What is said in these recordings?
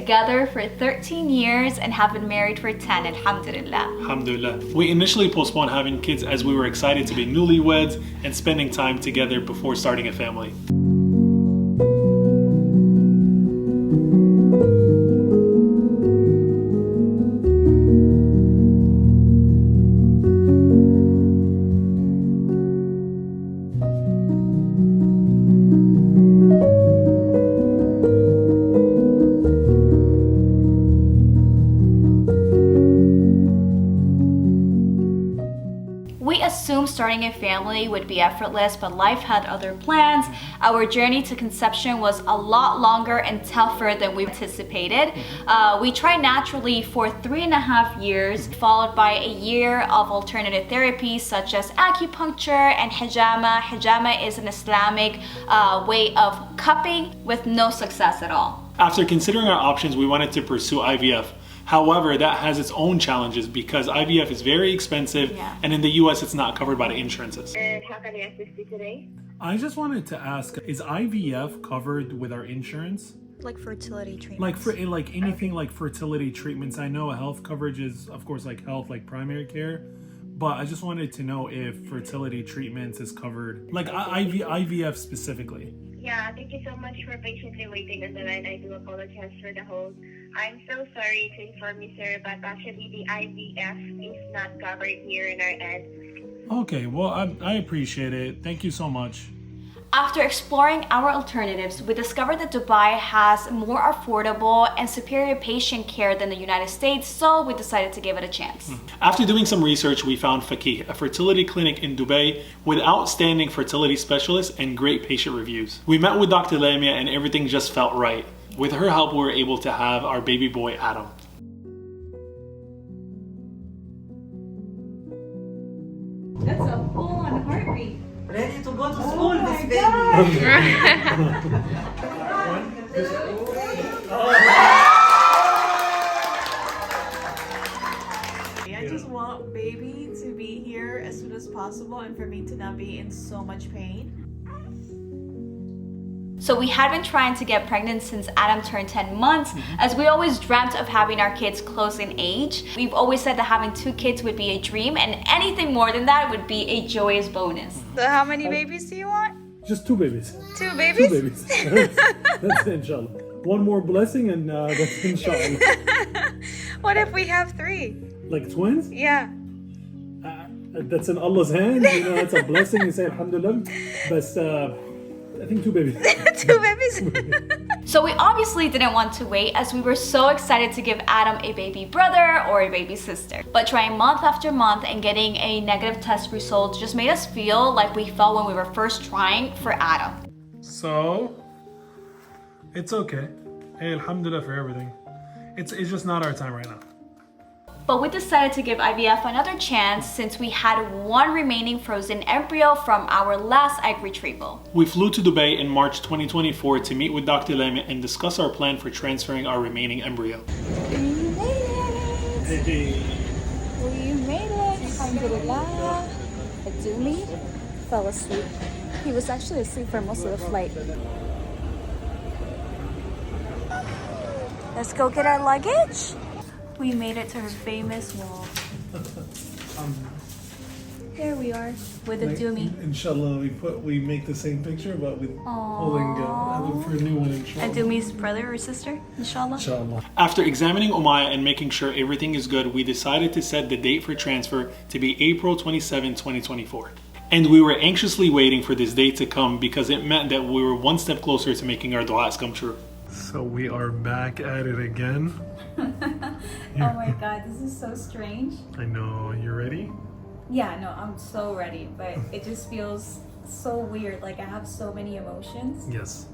together for 13 years and have been married for 10, alhamdulillah. Alhamdulillah. We initially postponed having kids as we were excited to be newlyweds and spending time together before starting a family. Starting a family would be effortless, but life had other plans. Our journey to conception was a lot longer and tougher than we anticipated. We tried naturally for 3.5 years, followed by a year of alternative therapies such as acupuncture and hijama. Hijama is an Islamic way of cupping with no success at all. After considering our options, we wanted to pursue IVF. However, that has its own challenges because IVF is very expensive, and in the US it's not covered by the insurances. And how can I assist you today? I just wanted to ask, is IVF covered with our insurance? Like fertility treatments? Like anything like fertility treatments. I know health coverage is, of course, like health, like primary care. But I just wanted to know if fertility treatments is covered, like IVF specifically. Yeah, thank you so much for patiently waiting on the line. I do apologize for the hold. I'm so sorry to inform you, sir, but actually the IVF is not covered here in our end. Okay, well, I appreciate it. Thank you so much. After exploring our alternatives, we discovered that Dubai has more affordable and superior patient care than the United States, so we decided to give it a chance. After doing some research, we found Fakih, a fertility clinic in Dubai with outstanding fertility specialists and great patient reviews. We met with Dr. Lamia and everything just felt right. With her help, we were able to have our baby boy, Adam. That's a full-on heartbeat. Ready to go to school, this baby. I just want baby to be here as soon as possible and for me to not be in so much pain. So we had been trying to get pregnant since Adam turned 10 months, as we always dreamt of having our kids close in age. We've always said that having 2 kids would be a dream, and anything more than that would be a joyous bonus. So how many babies do you want? Just 2 babies. 2 babies? 2 babies. That's inshallah. One more blessing and that's inshallah. What if we have 3? Like twins? Yeah. That's in Allah's hand. You know, that's a blessing. You say alhamdulillah. But I think 2 babies. 2 babies? So we obviously didn't want to wait, as we were so excited to give Adam a baby brother or a baby sister. But trying month after month and getting a negative test result just made us feel like we felt when we were first trying for Adam. So, it's okay. Hey, alhamdulillah for everything. It's just not our time right now. But we decided to give IVF another chance since we had 1 remaining frozen embryo from our last egg retrieval. We flew to Dubai in March 2024 to meet with Dr. Lamia and discuss our plan for transferring our remaining embryo. We made it! Hey. We made it! Alhamdulillah. Adumi fell asleep. He was actually asleep for most of the flight. Let's go get our luggage. We made it to her famous wall. There we are with a Dumi. Inshallah, we make the same picture, but with holding I look for a new one. Inshallah. A Dumi's brother or sister, inshallah. Inshallah. After examining Omaya and making sure everything is good, we decided to set the date for transfer to be April 27, 2024. And we were anxiously waiting for this date to come because it meant that we were one step closer to making our du'as come true. So we are back at it again. Oh my god, this is so strange. I know, you ready? Yeah, no, I'm so ready, but it just feels so weird. Like I have so many emotions. Yes.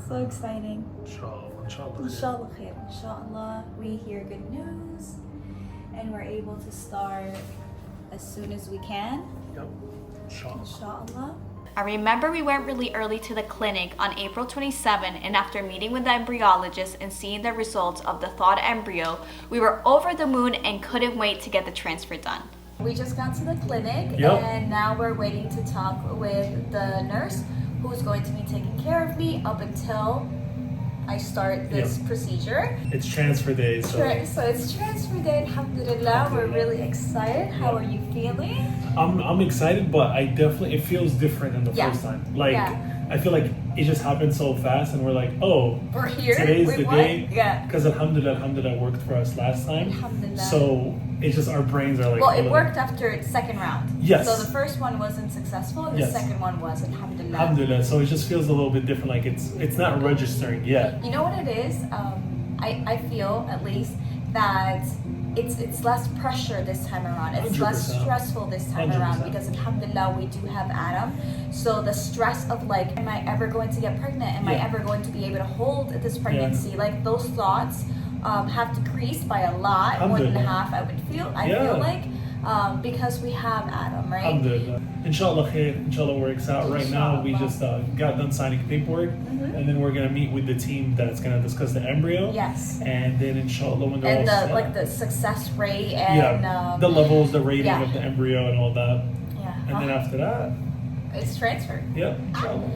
So exciting. Inshallah, inshallah. Inshallah khair, inshallah. We hear good news and we're able to start as soon as we can. Yep. Inshallah. Inshallah. I remember we went really early to the clinic on April 27, and after meeting with the embryologist and seeing the results of the thawed embryo, we were over the moon and couldn't wait to get the transfer done. We just got to the clinic and now we're waiting to talk with the nurse who's going to be taking care of me up until I start this procedure. It's transfer day, so So it's transfer day, alhamdulillah. We're really excited. How are you feeling? I'm excited, but it feels different than the first time. Like I feel like it just happened so fast, and we're like, oh, we're here. Today's the day. Yeah. Because alhamdulillah worked for us last time. Alhamdulillah. So it's just our brains are like. Well, it worked after its second round. Yes. So the first one wasn't successful. The second one was, alhamdulillah. Alhamdulillah. So it just feels a little bit different. Like it's not registering yet. You know what it is? I feel at least that it's less pressure this time around. It's 100%. less stressful this time 100%. around because alhamdulillah we do have Adam. So the stress of like, am I ever going to get pregnant? Am I ever going to be able to hold this pregnancy? Like those thoughts have decreased by a lot, more than half. I feel like because we have Adam, right? Alhamdulillah. Inshallah khair, inshallah works out. Right now we just got done signing paperwork, and then we're gonna meet with the team that's gonna discuss the embryo. Yes. And then inshallah when they're and all the set, like the success rate and the levels, the rating of the embryo and all that. Yeah. And then after that, it's transferred. yep, inshallah.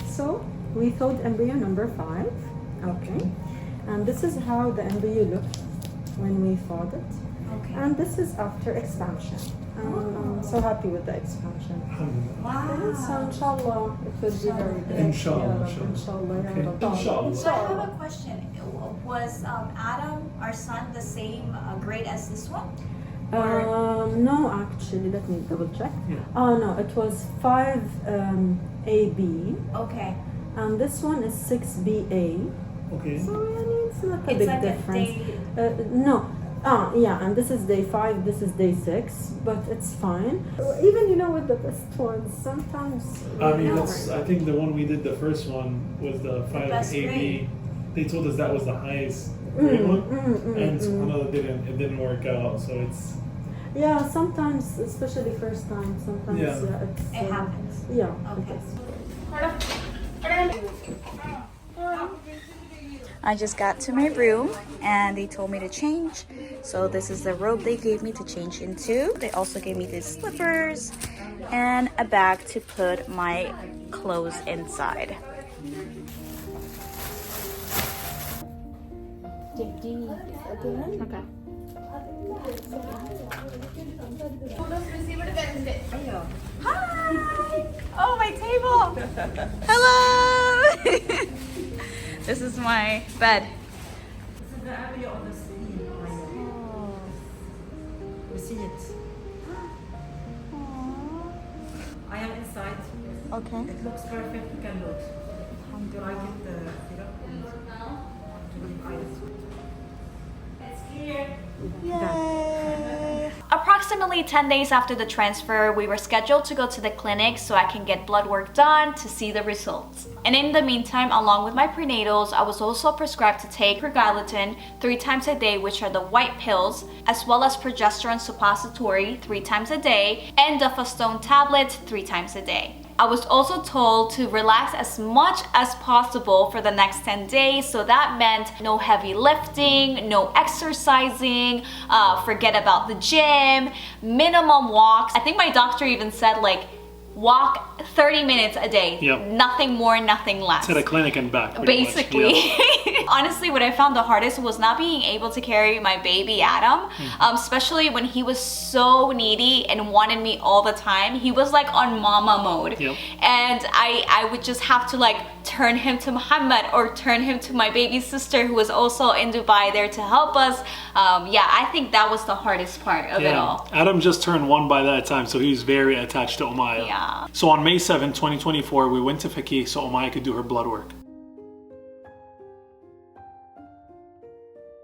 So we thought embryo number 5. Okay. And this is how the embryo looked when we thought it. Okay. And this is after expansion. I'm so happy with the expansion. Wow. So inshallah, it will be very good. Inshallah, Inshallah. Okay. Inshallah. So I have a question. Was Adam, our son, the same grade as this one? No, actually, let me double check. Yeah. Oh no, it was 5 AB, Okay. and this one is 6 BA. Okay. So I mean, it's not a It's big like difference. a day. No. Yeah, and this is day 5, this is day 6, but it's fine. Even, with the best ones, sometimes... I mean, I think the one we did, the first one, was the 5 best AB. grade. They told us that was the highest grade one, and subhanAllah, it didn't work out, so it's... Yeah, sometimes, especially first time, sometimes Yeah. it's... It happens. Yeah, Okay. it is. I just got to my room and they told me to change. So this is the robe they gave me to change into. They also gave me these slippers and a bag to put my clothes inside. Okay. Hi! Oh, my table! Hello! This is my bed. This is the area of the scene. You see it. I am inside. Okay. It looks perfect. You can look. I get the syrup to the eyes. Yay! Approximately 10 days after the transfer, we were scheduled to go to the clinic so I can get blood work done to see the results. And in the meantime, along with my prenatals, I was also prescribed to take Regalatin 3 times a day, which are the white pills, as well as progesterone suppository 3 times a day, and Duphastone tablets 3 times a day. I was also told to relax as much as possible for the next 10 days, so that meant no heavy lifting, no exercising, forget about the gym, minimum walks. I think my doctor even said like walk 30 minutes a day, nothing more, nothing less. To the clinic and back, basically. Honestly, what I found the hardest was not being able to carry my baby Adam, especially when he was so needy and wanted me all the time. He was like on mama mode, and I would just have to like turn him to Muhammad or turn him to my baby sister who was also in Dubai there to help us. I think that was the hardest part of it all. Adam just turned 1 by that time, so he was very attached to Omaya. Yeah. So on May 7, 2024, we went to Fakih so Omaya could do her blood work.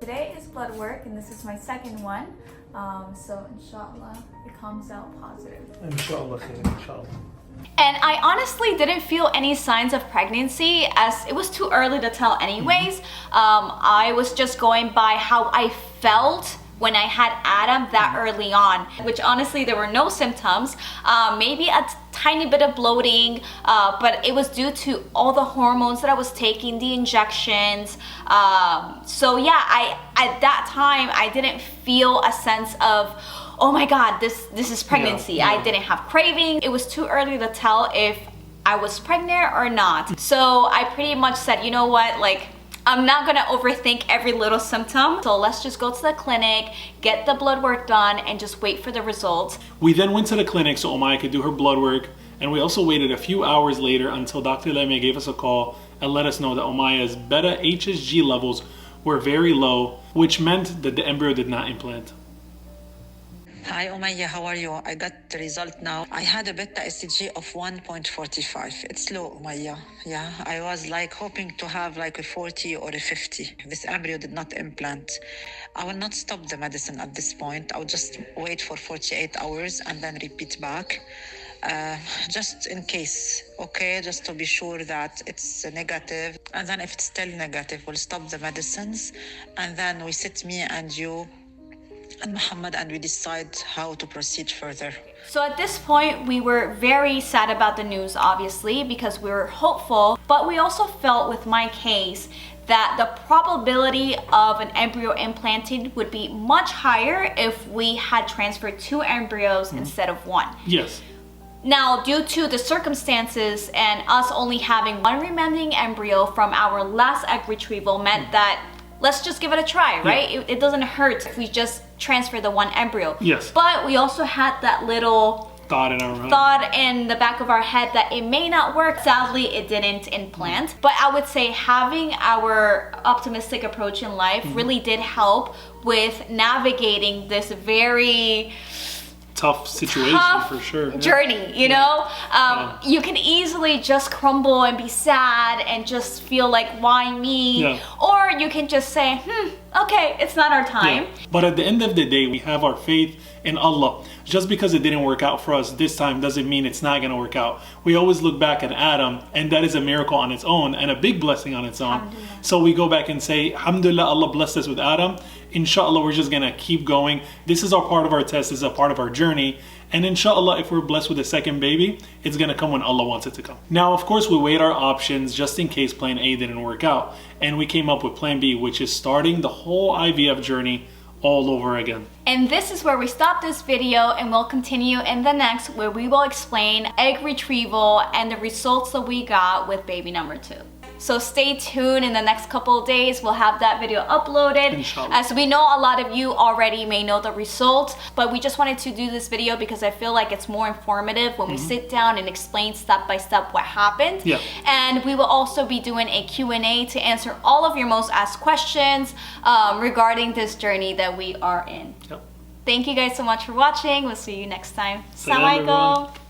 Today is blood work, and this is my second one. So inshallah, it comes out positive. Inshallah, inshallah. And I honestly didn't feel any signs of pregnancy, as it was too early to tell anyways. I was just going by how I felt when I had Adam that early on, which honestly there were no symptoms, maybe a tiny bit of bloating, but it was due to all the hormones that I was taking, the injections. So yeah, at that time I didn't feel a sense of, oh my god, this is pregnancy. I didn't have craving. It was too early to tell if I was pregnant or not. So I pretty much said, you know what, like, I'm not gonna overthink every little symptom. So let's just go to the clinic, get the blood work done, and just wait for the results. We then went to the clinic so Omaya could do her blood work, and we also waited a few hours later until Dr. Leme gave us a call and let us know that Omaya's beta HSG levels were very low, which meant that the embryo did not implant. Hi Omaya, how are you? I got the result now. I had a beta SCG of 1.45. It's low, Omaya. Yeah, I was like hoping to have like a 40 or a 50. This embryo did not implant. I will not stop the medicine at this point. I'll just wait for 48 hours and then repeat back. Just in case, okay, just to be sure that it's negative. And then if it's still negative, we'll stop the medicines. And then we sit, me and you and Muhammad, and we decide how to proceed further. So at this point, we were very sad about the news, obviously, because we were hopeful, but we also felt with my case that the probability of an embryo implanted would be much higher if we had transferred 2 embryos instead of 1. Yes. Now, due to the circumstances and us only having 1 remaining embryo from our last egg retrieval meant that let's just give it a try, right? Yeah. It doesn't hurt if we just transfer the 1 embryo. Yes. But we also had that little Thought in our mind. thought in the back of our head that it may not work. Sadly, it didn't implant. But I would say having our optimistic approach in life really did help with navigating this very Tough situation for sure. journey, you know? You can easily just crumble and be sad and just feel like, why me? Yeah. Or you can just say, okay, it's not our time. Yeah. But at the end of the day, we have our faith in Allah. Just because it didn't work out for us this time doesn't mean it's not going to work out. We always look back at Adam, and that is a miracle on its own and a big blessing on its own. So we go back and say, Alhamdulillah, Allah blessed us with Adam. Inshallah, we're just going to keep going. This is our part of our test. This is a part of our journey. And inshallah, if we're blessed with a second baby, it's going to come when Allah wants it to come. Now, of course, we weighed our options just in case plan A didn't work out. And we came up with plan B, which is starting the whole IVF journey all over again. And this is where we stop this video, and we'll continue in the next, where we will explain egg retrieval and the results that we got with baby number 2. So stay tuned. In the next couple of days, we'll have that video uploaded. Inshallah. As we know, a lot of you already may know the results, but we just wanted to do this video because I feel like it's more informative when we sit down and explain step by step what happened. Yeah. And we will also be doing a Q&A to answer all of your most asked questions regarding this journey that we are in. Yep. Thank you guys so much for watching. We'll see you next time. Salam, Assalamualaikum. everyone.